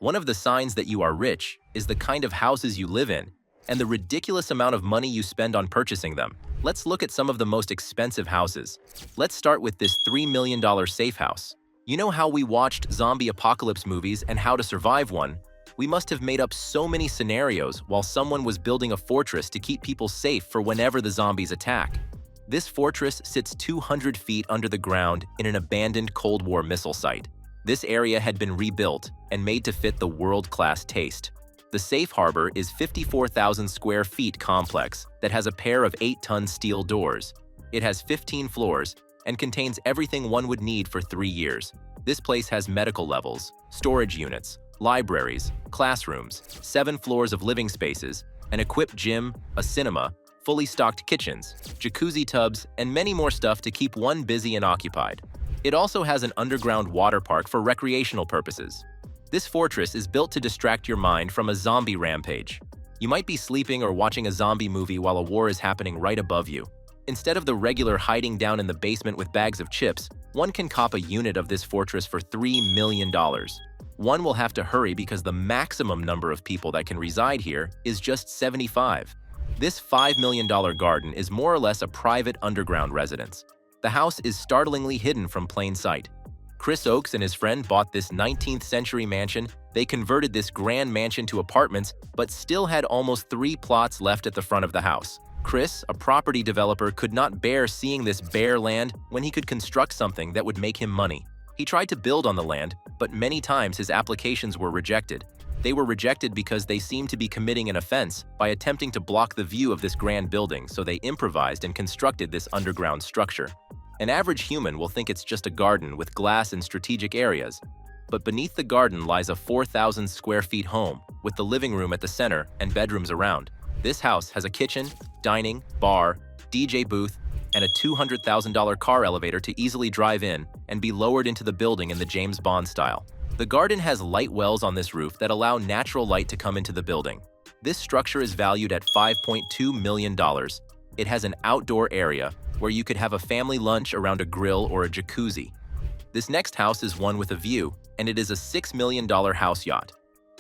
One of the signs that you are rich is the kind of houses you live in and the ridiculous amount of money you spend on purchasing them. Let's look at some of the most expensive houses. Let's start with this $3 million safe house. You know how we watched zombie apocalypse movies and how to survive one? We must have made up so many scenarios while someone was building a fortress to keep people safe for whenever the zombies attack. This fortress sits 200 feet under the ground in an abandoned Cold War missile site. This area had been rebuilt and made to fit the world-class taste. The safe harbor is 54,000 square feet complex that has a pair of 8-ton steel doors. It has 15 floors and contains everything one would need for 3 years. This place has medical levels, storage units, libraries, classrooms, 7 floors of living spaces, an equipped gym, a cinema, fully stocked kitchens, jacuzzi tubs, and many more stuff to keep one busy and occupied. It also has an underground water park for recreational purposes. This fortress is built to distract your mind from a zombie rampage. You might be sleeping or watching a zombie movie while a war is happening right above you. Instead of the regular hiding down in the basement with bags of chips, one can cop a unit of this fortress for $3 million. One will have to hurry because the maximum number of people that can reside here is just 75. This $5 million garden is more or less a private underground residence. The house is startlingly hidden from plain sight. Chris Oakes and his friend bought this 19th century mansion. They converted this grand mansion to apartments, but still had almost 3 plots left at the front of the house. Chris, a property developer, could not bear seeing this bare land when he could construct something that would make him money. He tried to build on the land, but many times his applications were rejected. They were rejected because they seemed to be committing an offense by attempting to block the view of this grand building, so they improvised and constructed this underground structure. An average human will think it's just a garden with glass in strategic areas, but beneath the garden lies a 4,000 square feet home with the living room at the center and bedrooms around. This house has a kitchen, dining, bar, DJ booth, and a $200,000 car elevator to easily drive in and be lowered into the building in the James Bond style. The garden has light wells on this roof that allow natural light to come into the building. This structure is valued at $5.2 million. It has an outdoor area where you could have a family lunch around a grill or a jacuzzi. This next house is one with a view, and it is a $6 million house yacht.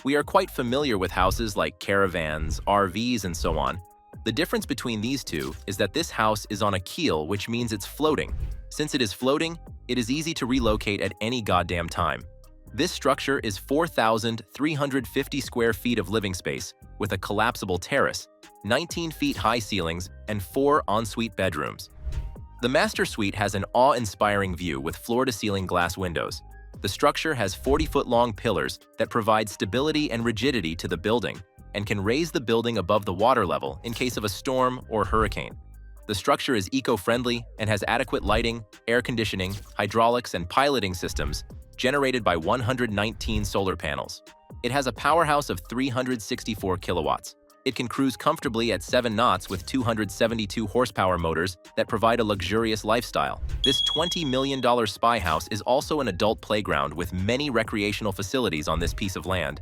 We are quite familiar with houses like caravans, RVs, and so on. The difference between these two is that this house is on a keel, which means it's floating. Since it is floating, it is easy to relocate at any goddamn time. This structure is 4,350 square feet of living space with a collapsible terrace, 19 feet high ceilings, and 4 ensuite bedrooms. The master suite has an awe-inspiring view with floor-to-ceiling glass windows. The structure has 40-foot-long pillars that provide stability and rigidity to the building and can raise the building above the water level in case of a storm or hurricane. The structure is eco-friendly and has adequate lighting, air conditioning, hydraulics, and piloting systems generated by 119 solar panels. It has a powerhouse of 364 kilowatts. It can cruise comfortably at 7 knots with 272 horsepower motors that provide a luxurious lifestyle. This $20 million spy house is also an adult playground with many recreational facilities on this piece of land.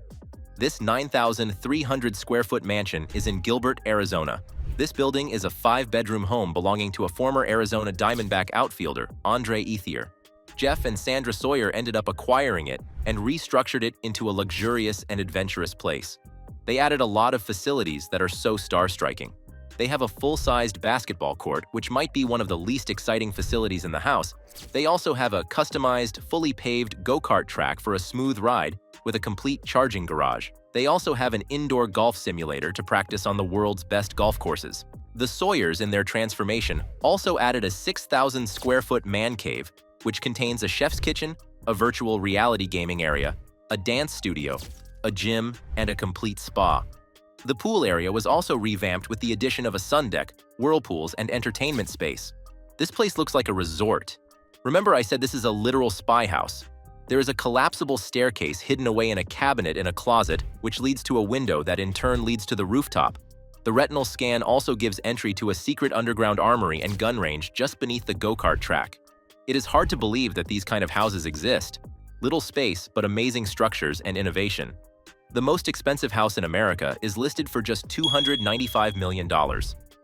This 9,300 square foot mansion is in Gilbert, Arizona. This building is a 5-bedroom home belonging to a former Arizona Diamondback outfielder, Andre Ethier. Jeff and Sandra Sawyer ended up acquiring it and restructured it into a luxurious and adventurous place. They added a lot of facilities that are so star-striking. They have a full-sized basketball court, which might be one of the least exciting facilities in the house. They also have a customized, fully paved go-kart track for a smooth ride with a complete charging garage. They also have an indoor golf simulator to practice on the world's best golf courses. The Sawyers, in their transformation, also added a 6,000 square foot man cave, which contains a chef's kitchen, a virtual reality gaming area, a dance studio, a gym, and a complete spa. The pool area was also revamped with the addition of a sun deck, whirlpools, and entertainment space. This place looks like a resort. Remember I said this is a literal spy house. There is a collapsible staircase hidden away in a cabinet in a closet, which leads to a window that in turn leads to the rooftop. The retinal scan also gives entry to a secret underground armory and gun range just beneath the go-kart track. It is hard to believe that these kind of houses exist. Little space, but amazing structures and innovation. The most expensive house in America is listed for just $295 million.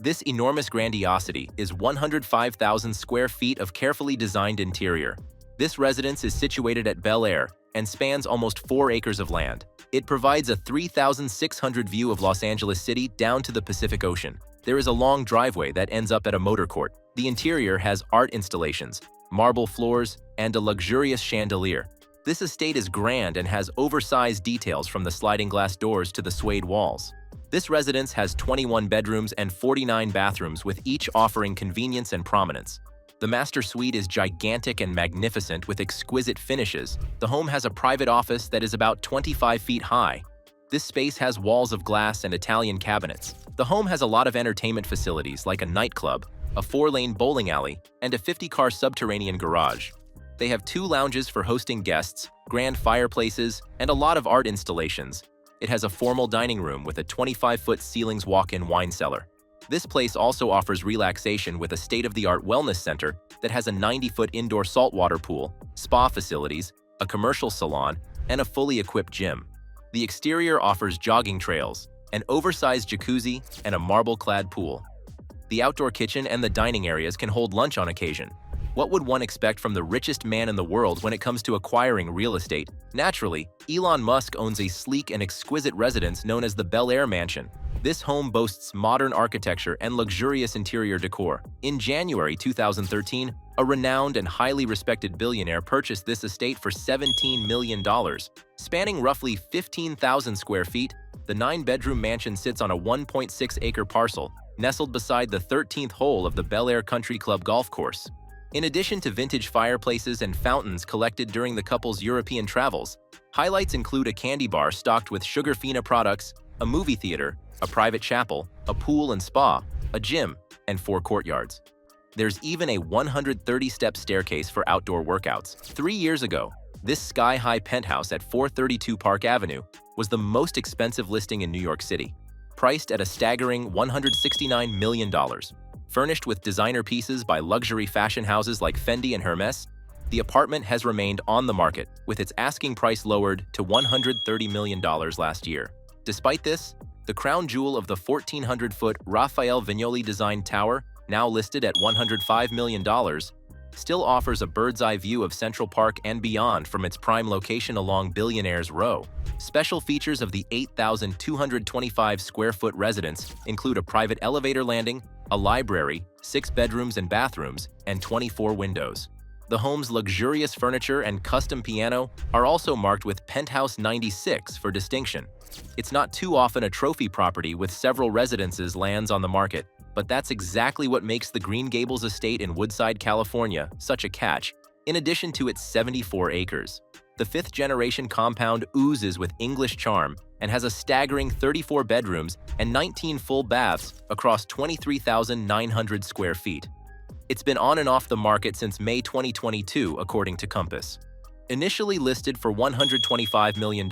This enormous grandiosity is 105,000 square feet of carefully designed interior. This residence is situated at Bel Air and spans almost 4 acres of land. It provides a 3,600 view of Los Angeles City down to the Pacific Ocean. There is a long driveway that ends up at a motor court. The interior has art installations, marble floors, and a luxurious chandelier. This estate is grand and has oversized details from the sliding glass doors to the suede walls. This residence has 21 bedrooms and 49 bathrooms, with each offering convenience and prominence. The master suite is gigantic and magnificent with exquisite finishes. The home has a private office that is about 25 feet high. This space has walls of glass and Italian cabinets. The home has a lot of entertainment facilities like a nightclub, a 4-lane bowling alley, and a 50-car subterranean garage. They have 2 lounges for hosting guests, grand fireplaces, and a lot of art installations. It has a formal dining room with a 25-foot ceilings walk-in wine cellar. This place also offers relaxation with a state-of-the-art wellness center that has a 90-foot indoor saltwater pool, spa facilities, a commercial salon, and a fully equipped gym. The exterior offers jogging trails, an oversized jacuzzi, and a marble-clad pool. The outdoor kitchen and the dining areas can hold lunch on occasion. What would one expect from the richest man in the world when it comes to acquiring real estate? Naturally, Elon Musk owns a sleek and exquisite residence known as the Bel Air Mansion. This home boasts modern architecture and luxurious interior decor. In January 2013, a renowned and highly respected billionaire purchased this estate for $17 million. Spanning roughly 15,000 square feet, the 9-bedroom mansion sits on a 1.6-acre parcel, nestled beside the 13th hole of the Bel Air Country Club golf course. In addition to vintage fireplaces and fountains collected during the couple's European travels, highlights include a candy bar stocked with Sugarfina products, a movie theater, a private chapel, a pool and spa, a gym, and 4 courtyards. There's even a 130-step staircase for outdoor workouts. 3 years ago, this sky-high penthouse at 432 Park Avenue was the most expensive listing in New York City, priced at a staggering $169 million. Furnished with designer pieces by luxury fashion houses like Fendi and Hermes, the apartment has remained on the market, with its asking price lowered to $130 million last year. Despite this, the crown jewel of the 1,400-foot Raphael Vignoli-designed tower, now listed at $105 million, still offers a bird's-eye view of Central Park and beyond from its prime location along Billionaire's Row. Special features of the 8,225-square-foot residence include a private elevator landing, a library, 6 bedrooms and bathrooms, and 24 windows. The home's luxurious furniture and custom piano are also marked with Penthouse 96 for distinction. It's not too often a trophy property with several residences lands on the market, but that's exactly what makes the Green Gables estate in Woodside, California, such a catch, in addition to its 74 acres. The 5th-generation compound oozes with English charm and has a staggering 34 bedrooms and 19 full baths across 23,900 square feet. It's been on and off the market since May 2022, according to Compass. Initially listed for $125 million,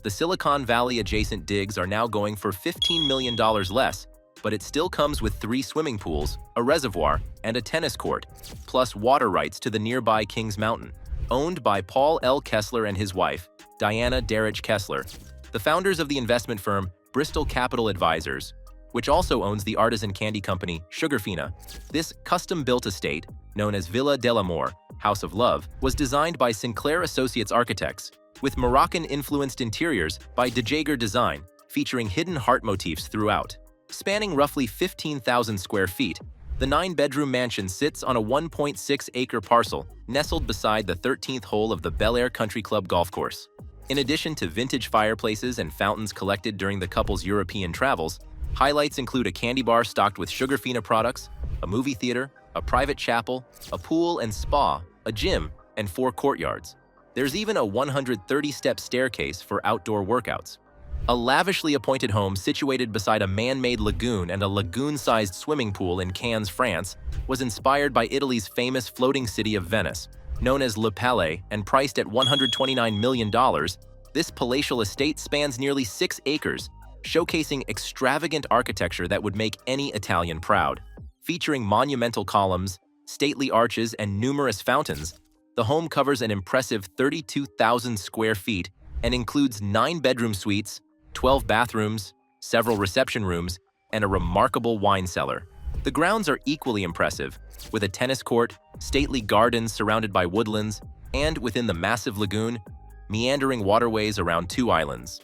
the Silicon Valley-adjacent digs are now going for $15 million less, but it still comes with 3 swimming pools, a reservoir, and a tennis court, plus water rights to the nearby Kings Mountain. Owned by Paul L. Kessler and his wife, Diana Derich Kessler, the founders of the investment firm Bristol Capital Advisors, which also owns the artisan candy company Sugarfina. This custom-built estate, known as Villa Delamore, House of Love, was designed by Sinclair Associates Architects, with Moroccan-influenced interiors by De Jager Design, featuring hidden heart motifs throughout. Spanning roughly 15,000 square feet, the 9-bedroom mansion sits on a 1.6-acre parcel nestled beside the 13th hole of the Bel Air Country Club golf course. In addition to vintage fireplaces and fountains collected during the couple's European travels, highlights include a candy bar stocked with Sugarfina products, a movie theater, a private chapel, a pool and spa, a gym, and 4 courtyards. There's even a 130-step staircase for outdoor workouts. A lavishly appointed home situated beside a man-made lagoon and a lagoon-sized swimming pool in Cannes, France, was inspired by Italy's famous floating city of Venice. Known as Le Palais and priced at $129 million, this palatial estate spans nearly 6 acres, showcasing extravagant architecture that would make any Italian proud. Featuring monumental columns, stately arches, and numerous fountains, the home covers an impressive 32,000 square feet and includes 9 bedroom suites, 12 bathrooms, several reception rooms, and a remarkable wine cellar. The grounds are equally impressive, with a tennis court, stately gardens surrounded by woodlands, and within the massive lagoon, meandering waterways around 2 islands.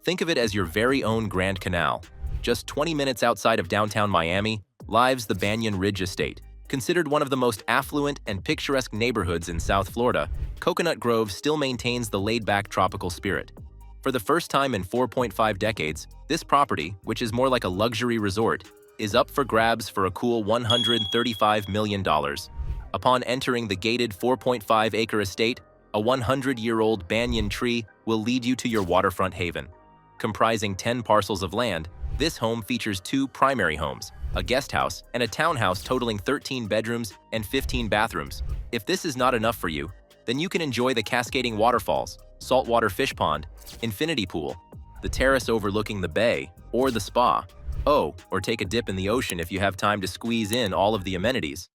Think of it as your very own Grand Canal. Just 20 minutes outside of downtown Miami lies the Banyan Ridge Estate. Considered one of the most affluent and picturesque neighborhoods in South Florida, Coconut Grove still maintains the laid-back tropical spirit. For the first time in 4.5 decades, this property, which is more like a luxury resort, is up for grabs for a cool $135 million. Upon entering the gated 4.5-acre estate, a 100-year-old banyan tree will lead you to your waterfront haven. Comprising 10 parcels of land, this home features 2 primary homes, a guest house, and a townhouse totaling 13 bedrooms and 15 bathrooms. If this is not enough for you, then you can enjoy the cascading waterfalls, saltwater fish pond, infinity pool, the terrace overlooking the bay, or the spa. Oh, or take a dip in the ocean if you have time to squeeze in all of the amenities.